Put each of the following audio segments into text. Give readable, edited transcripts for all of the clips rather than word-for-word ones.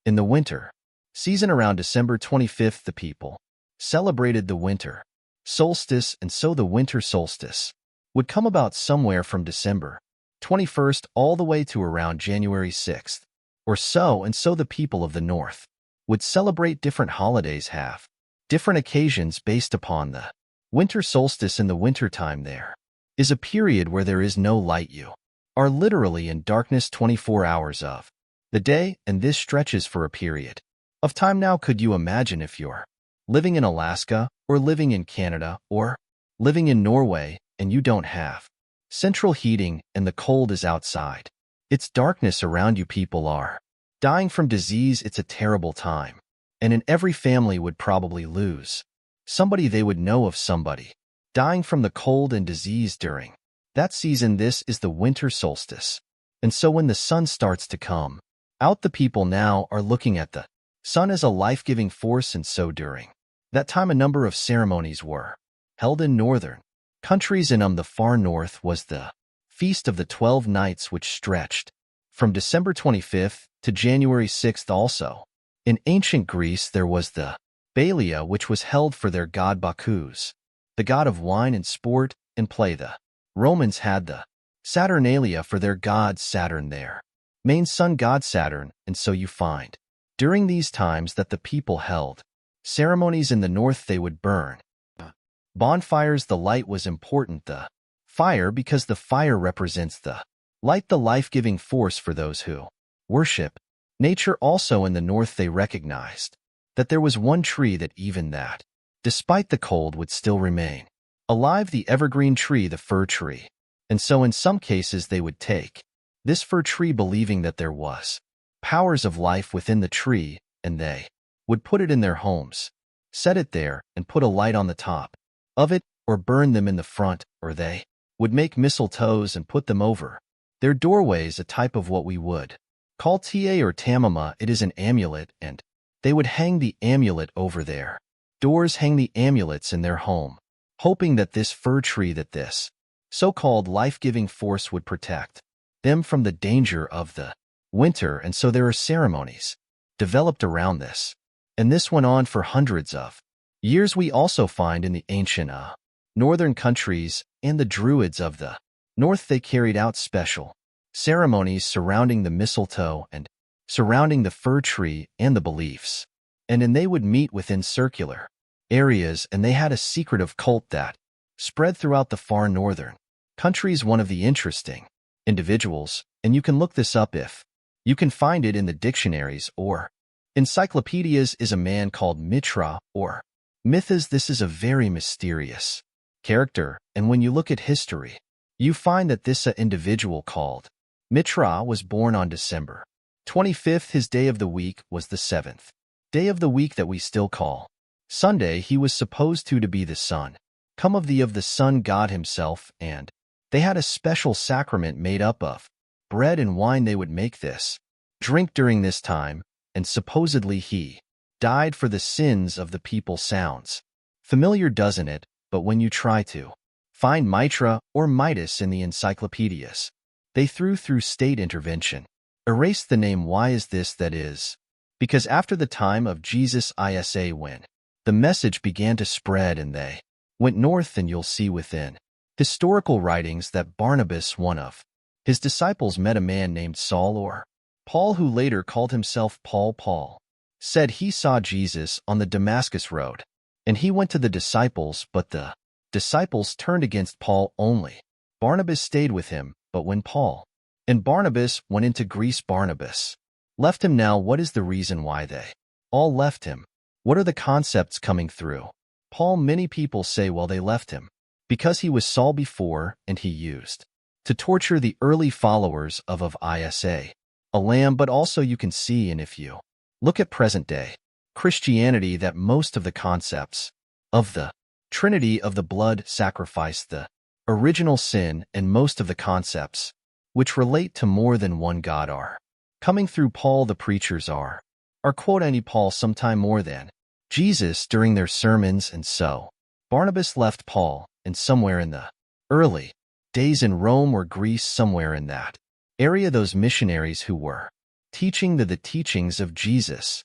In the winter season around December 25th, the people celebrated the winter solstice, and so the winter solstice would come about somewhere from December 21st all the way to around January 6th or so, and so the people of the north would celebrate different holidays, have different occasions based upon the winter solstice. In the wintertime there is a period where there is no light. You are literally in darkness 24 hours of the day, and this stretches for a period of time. Now, could you imagine if you're living in Alaska or living in Canada or living in Norway and you don't have central heating and the cold is outside? It's darkness around you. People are dying from disease. It's a terrible time. And in every family would probably lose somebody they would know of, somebody dying from the cold and disease during that season. This is the winter solstice. And so when the sun starts to come out, the people now are looking at the sun as a life-giving force. And so during that time, a number of ceremonies were held in northern countries. In the far north was the Feast of the 12 Nights, which stretched from December 25th to January 6th. Also, in ancient Greece, there was the Balia, which was held for their god Bacchus, the god of wine and sport and play. The Romans had the Saturnalia for their god Saturn, their main sun god Saturn. And so you find during these times that the people held ceremonies in the north. They would burn bonfires. The light was important, the fire, because the fire represents the light, the life-giving force for those who worship nature. Also in the north, they recognized that there was one tree that, even that, despite the cold, would still remain alive, the evergreen tree, the fir tree. And so in some cases they would take this fir tree, believing that there was powers of life within the tree, and they would put it in their homes, set it there, and put a light on the top of it, or burn them in the front, or they would make mistletoes and put them over their doorways, a type of what we would call ta or tamama. It is an amulet, and they would hang the amulet over their doors, hang the amulets in their home, hoping that this fir tree, that this so-called life-giving force, would protect them from the danger of the winter. And so there are ceremonies developed around this, and this went on for hundreds of years. We also find in the ancient northern countries and the Druids of the north, they carried out special ceremonies surrounding the mistletoe and surrounding the fir tree and the beliefs. And then they would meet within circular areas, and they had a secretive cult that spread throughout the far northern countries. One of the interesting individuals, and you can look this up if you can find it in the dictionaries or encyclopedias, is a man called Mitra or Mythas. This is a very mysterious character, and when you look at history, you find that this individual called Mitra was born on December 25th. His day of the week was the 7th day of the week that we still call Sunday. He was supposed to be the son come of the sun god himself, and they had a special sacrament made up of bread and wine. They would make this drink during this time, and supposedly he died for the sins of the people. Sounds familiar, doesn't it? But when you try to find Mitra or Midas in the encyclopedias, they through state intervention erased the name. Why is this? That is because after the time of Jesus Isa, when the message began to spread and they went north, and you'll see within historical writings that Barnabas, one of his disciples, met a man named Saul or Paul, who later called himself Paul. Paul said he saw Jesus on the Damascus road, and he went to the disciples, but the disciples turned against Paul. Only Barnabas stayed with him. But when Paul and Barnabas went into Greece, Barnabas left him. Now, what is the reason why they all left him? What are the concepts coming through Paul? Many people say, well, they left him because he was Saul before, and he used to torture the early followers of Isa, a lamb. But also you can see, and if you look at present-day Christianity, that most of the concepts of the Trinity, of the blood sacrifice, the original sin, and most of the concepts which relate to more than one God are coming through Paul. The preachers are quoting Paul sometime more than Jesus during their sermons, and so Barnabas left Paul, and somewhere in the early days in Rome or Greece, somewhere in that area, those missionaries who were teaching the teachings of Jesus.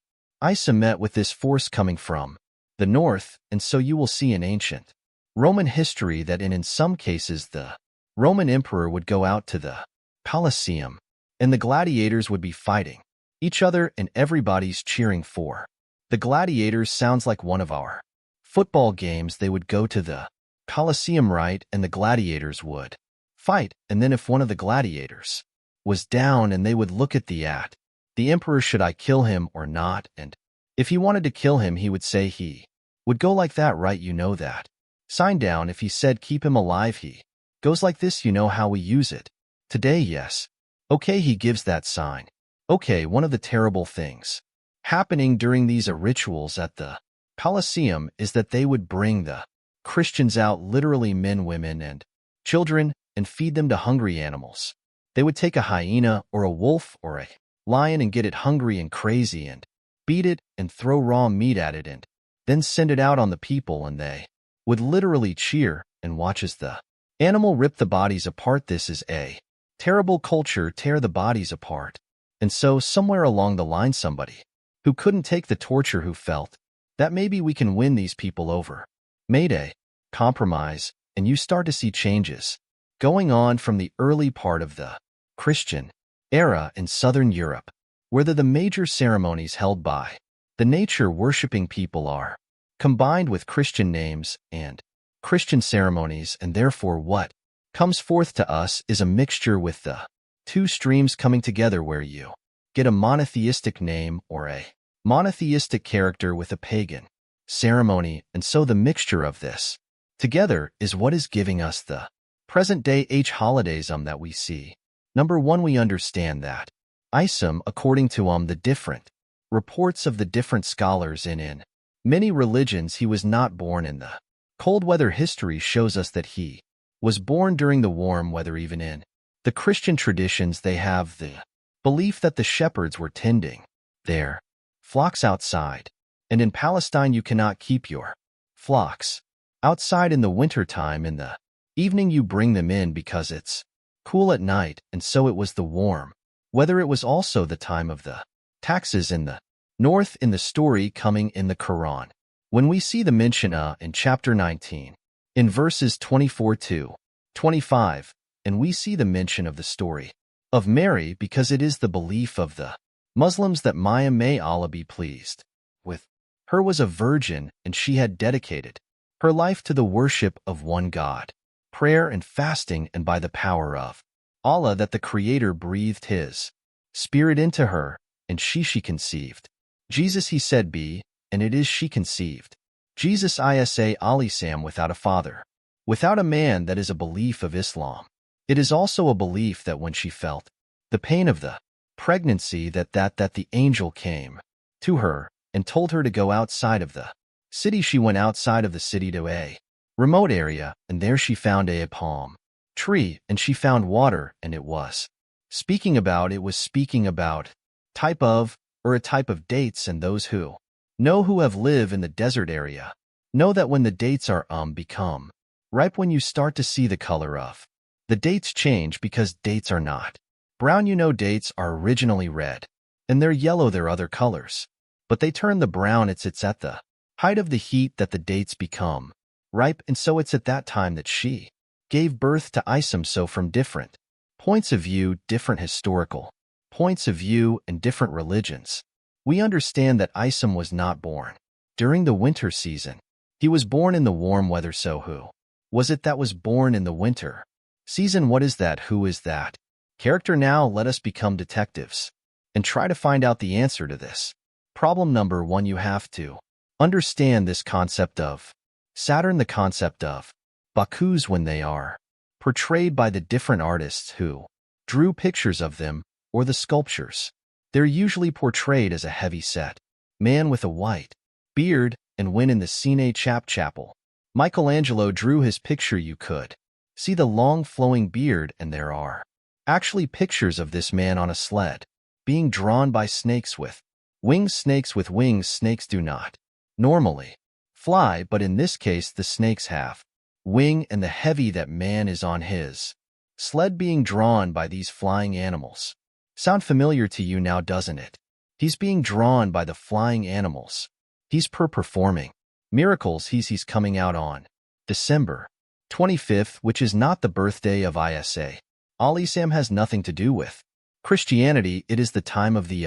Isa met with this force coming from the north, and so you will see in ancient Roman history that in some cases the Roman emperor would go out to the Colosseum, and the gladiators would be fighting each other and everybody's cheering for the gladiators. Sounds like one of our football games. They would go to the Colosseum, right, and the gladiators would fight, and then if one of the gladiators was down and they would look at the emperor, should I kill him or not? And if he wanted to kill him, he would say he would go like that, right? You know that sign down. If he said keep him alive, he goes like this. You know how we use it today? Yes. Okay, he gives that sign. Okay, one of the terrible things happening during these rituals at the Colosseum is that they would bring the Christians out, literally men, women, and children, and feed them to hungry animals. They would take a hyena or a wolf or a lion and get it hungry and crazy and beat it and throw raw meat at it and then send it out on the people, and they would literally cheer and watch as the animal rip the bodies apart. This is a terrible culture, tear the bodies apart. And so somewhere along the line, somebody who couldn't take the torture, who felt that maybe we can win these people over, made a compromise, and you start to see changes going on from the early part of the Christian era in Southern Europe, where the major ceremonies held by the nature-worshipping people are combined with Christian names and Christian ceremonies, and therefore what comes forth to us is a mixture with the two streams coming together, where you get a monotheistic name or a monotheistic character with a pagan ceremony, and so the mixture of this together is what is giving us the present-day holidays that we see. Number one, we understand that Isam, according to the different reports of the different scholars in many religions, he was not born in the cold weather. History shows us that he was born during the warm weather. Even in the Christian traditions, they have the belief that the shepherds were tending their flocks outside, and in Palestine you cannot keep your flocks outside in the winter time. In the evening you bring them in because it's cool at night, and so it was the warm weather. It was also the time of the taxes in the north in the story coming in the Quran. When we see the mention in chapter 19, in verses 24 to 25, and we see the mention of the story of Mary, because it is the belief of the Muslims that Maya, may Allah be pleased with her, was a virgin, and she had dedicated her life to the worship of one God, prayer and fasting, and by the power of Allah that the Creator breathed His Spirit into her, and she conceived Jesus. He said, be, and it is she conceived Jesus Isa Alisam without a father, without a man. That is a belief of Islam. It is also a belief that when she felt the pain of the pregnancy, that the angel came to her and told her to go outside of the city. She went outside of the city to a remote area, and there she found a palm tree, and she found water, and it was speaking about type of, or a type of dates. And those who know, who have lived in the desert area, know that when the dates are become ripe, when you start to see the color of the dates change, because dates are not brown. You know, dates are originally red, and they're yellow, they're other colors, but they turn the brown. It's at the height of the heat that the dates become ripe, and so it's at that time that she gave birth to Isam. So from different points of view, different historical points of view, and different religions, we understand that Isam was not born during the winter season. He was born in the warm weather. So who was it that was born in the winter season? What is that? Who is that character? Now let us become detectives and try to find out the answer to this problem. Number one, you have to understand this concept of Saturn, the concept of Bakus, when they are portrayed by the different artists who drew pictures of them, or the sculptures. They're usually portrayed as a heavy-set man with a white beard, and when in the Cine Chapel, Michelangelo drew his picture, you could see the long flowing beard, and there are actually pictures of this man on a sled being drawn by snakes with wings. Snakes with wings. Snakes do not normally fly, but in this case the snakes have wing, and the heavy that man is on his sled being drawn by these flying animals. Sound familiar to you now, doesn't it? He's being drawn by the flying animals. He's performing miracles. He's coming out on December 25th, which is not the birthday of Isa. Al-Islam has nothing to do with Christianity. It is the time of the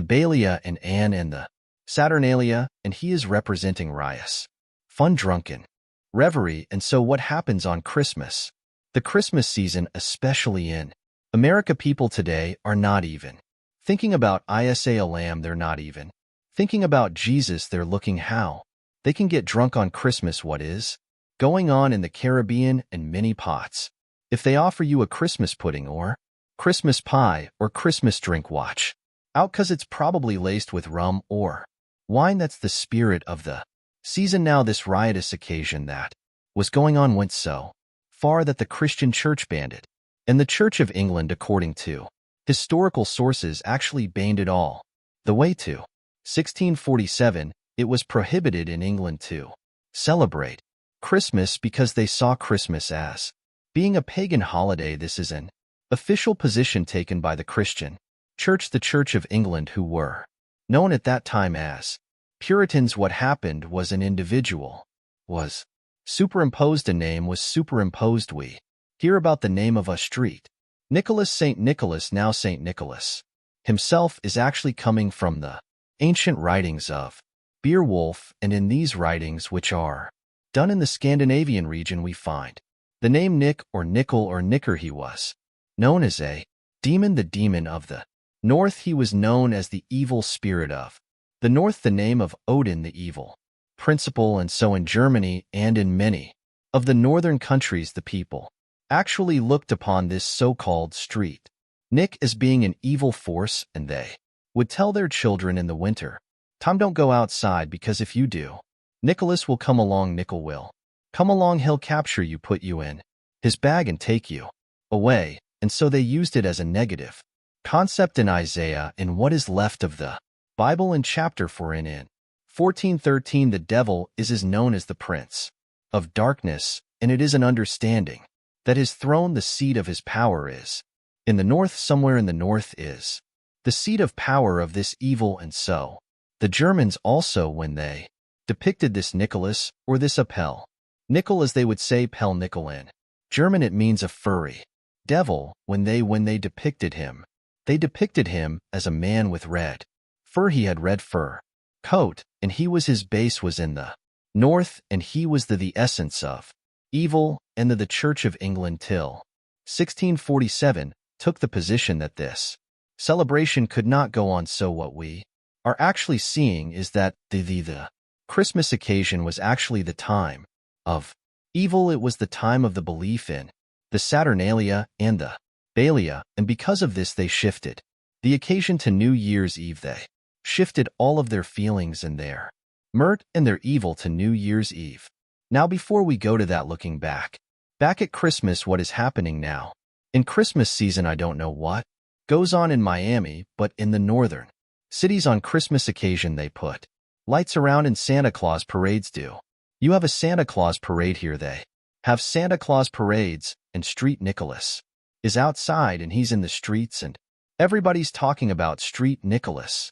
Balia and Anne and the Saturnalia, and he is representing riot, fun, drunken reverie. And so what happens on Christmas? The Christmas season, especially in America, people today are not even thinking about Isa Lamb. They're not even thinking about Jesus. They're looking how they can get drunk on Christmas. What is going on in the Caribbean and many pots? If they offer you a Christmas pudding or Christmas pie or Christmas drink, watch out, 'cause it's probably laced with rum or wine. That's the spirit of the season. Now, this riotous occasion that was going on went so far that the Christian church banned it, and the Church of England, according to historical sources, actually banned it all the way to 1647. It was prohibited in England to celebrate Christmas because they saw Christmas as being a pagan holiday. This is an official position taken by the Christian Church, the Church of England, who were known at that time as Puritans. What happened was an individual was superimposed. A name was superimposed. We hear about the name of a street, Nicholas, St. Nicholas. Now, St. Nicholas himself is actually coming from the ancient writings of Beowulf, and in these writings, which are done in the Scandinavian region, we find the name Nick or Nickel or Nicker. He was known as a demon, the demon of the north. He was known as the evil spirit of the north, the name of Odin, the evil principle. And so in Germany and in many of the northern countries, the people actually looked upon this so-called street Nick as being an evil force, and they would tell their children in the winter, "Tom, don't go outside, because if you do, Nicholas will come along. Nickel will come along. He'll capture you, put you in his bag, and take you away." And so they used it as a negative concept in Isaiah, in what is left of the Bible, in chapter 4. In 14:13, the devil is known as the prince of darkness, and it is an understanding that his throne, the seat of his power, is in the north. Somewhere in the north is the seat of power of this evil. And so the Germans also, when they depicted this Nicholas, or this Appel Nickel, as they would say, Pel Nickel in German, it means a furry devil. When they depicted him, they depicted him as a man with red fur. He had red fur coat, and his base was in the north, and he was the essence of evil. And the Church of England till 1647 took the position that this celebration could not go on. So what we are actually seeing is that the Christmas occasion was actually the time of evil. It was the time of the belief in the Saturnalia and the Balia, and because of this they shifted the occasion to New Year's Eve. They shifted all of their feelings and their mirth and their evil to New Year's Eve. Now, before we go to that, looking back at Christmas, what is happening now in Christmas season, I don't know what goes on in Miami, but in the northern cities on Christmas occasion, they put lights around, and Santa Claus parades do. You have a Santa Claus parade here. They have Santa Claus parades, and Street Nicholas is outside, and he's in the streets, and everybody's talking about Street Nicholas.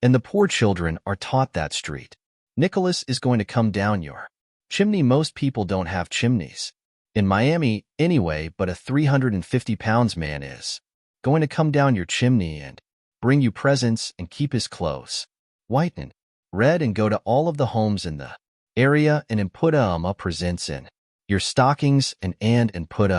And the poor children are taught that Street Nicholas is going to come down your chimney. Most people don't have chimneys in Miami anyway, but a 350-pound man is going to come down your chimney and bring you presents and keep his clothes white and red, and go to all of the homes in the area and put presents in your stockings and put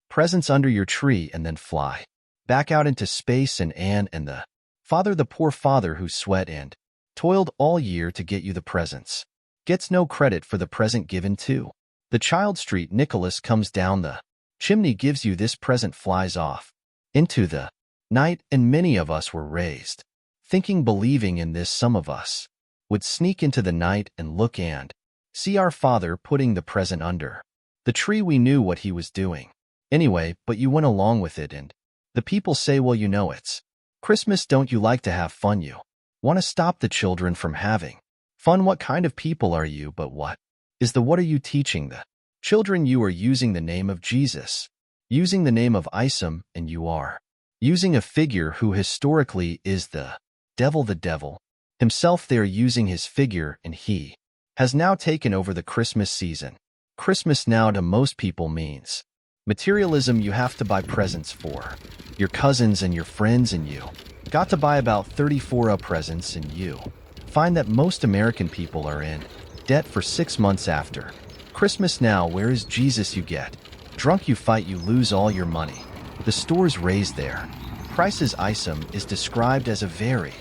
presents under your tree, and then fly back out into space. And Anne and the father, the poor father who sweat and toiled all year to get you the presents, gets no credit for the present given to the child. Street Nicholas comes down the chimney, gives you this present, flies off into the night, and many of us were raised thinking, believing in this. Some of us would sneak into the night and look and see our father putting the present under the tree. We knew what he was doing anyway, but you went along with it, and the people say, "Well, you know, it's Christmas. Don't you like to have fun? You want to stop the children from having fun. What kind of people are you?" But what are you teaching the children? You are using the name of Jesus, using the name of Isam, and you are using a figure who historically is the devil himself. They are using his figure, and he has now taken over the Christmas season. Christmas now to most people means materialism. You have to buy presents for your cousins and your friends, and you got to buy about 34 presents, and you find that most American people are in debt for 6 months after Christmas. Now, where is Jesus? You get drunk, you fight, you lose all your money. The stores raise their prices. Isom is described as a very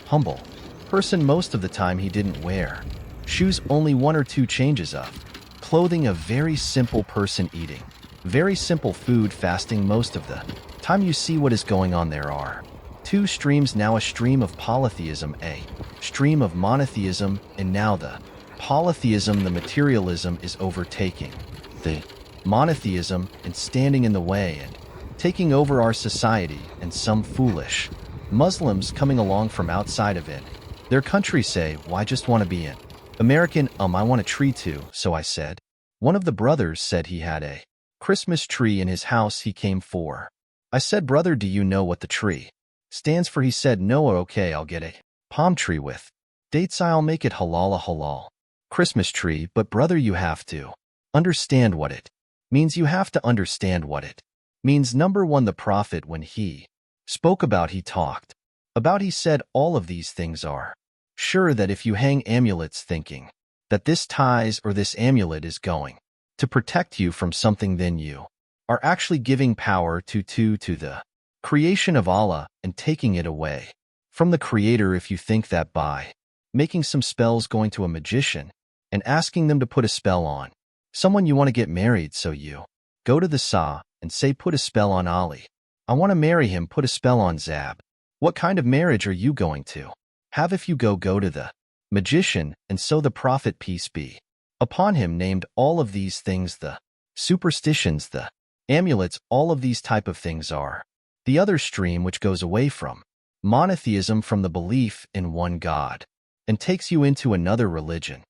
humble person. Most of the time he didn't wear shoes, only 1 or 2 changes of clothing. A very simple person eating very simple food, fasting most of the time. You see what is going on. There are 2 streams now, a stream of polytheism, a stream of monotheism, and now the polytheism, the materialism, is overtaking the monotheism and standing in the way and taking over our society, and some foolish Muslims coming along from outside of it. Their country say, "Why just want to be in American? I want a tree too." So I said, one of the brothers said he had a Christmas tree in his house he came for. I said, "Brother, do you know what the tree stands for?" He said, "No." "Okay, I'll get a palm tree with dates. I'll make it halal, a halal Christmas tree." "But brother, you have to understand what it means. You have to understand what it means. Number 1, the prophet, when he spoke about, he talked about, he said, all of these things are sure, that if you hang amulets thinking that this ties or this amulet is going to protect you from something, then you are actually giving power to the creation of Allah and taking it away from the Creator. If you think that by making some spells, going to a magician and asking them to put a spell on someone, you want to get married, so you go to the Sa and say, "Put a spell on Ali. I want to marry him. Put a spell on Zab." What kind of marriage are you going to have if you go to the magician? And so the prophet, peace be upon him, named all of these things, the superstitions, the amulets, all of these type of things are the other stream which goes away from monotheism, from the belief in one God, and takes you into another religion.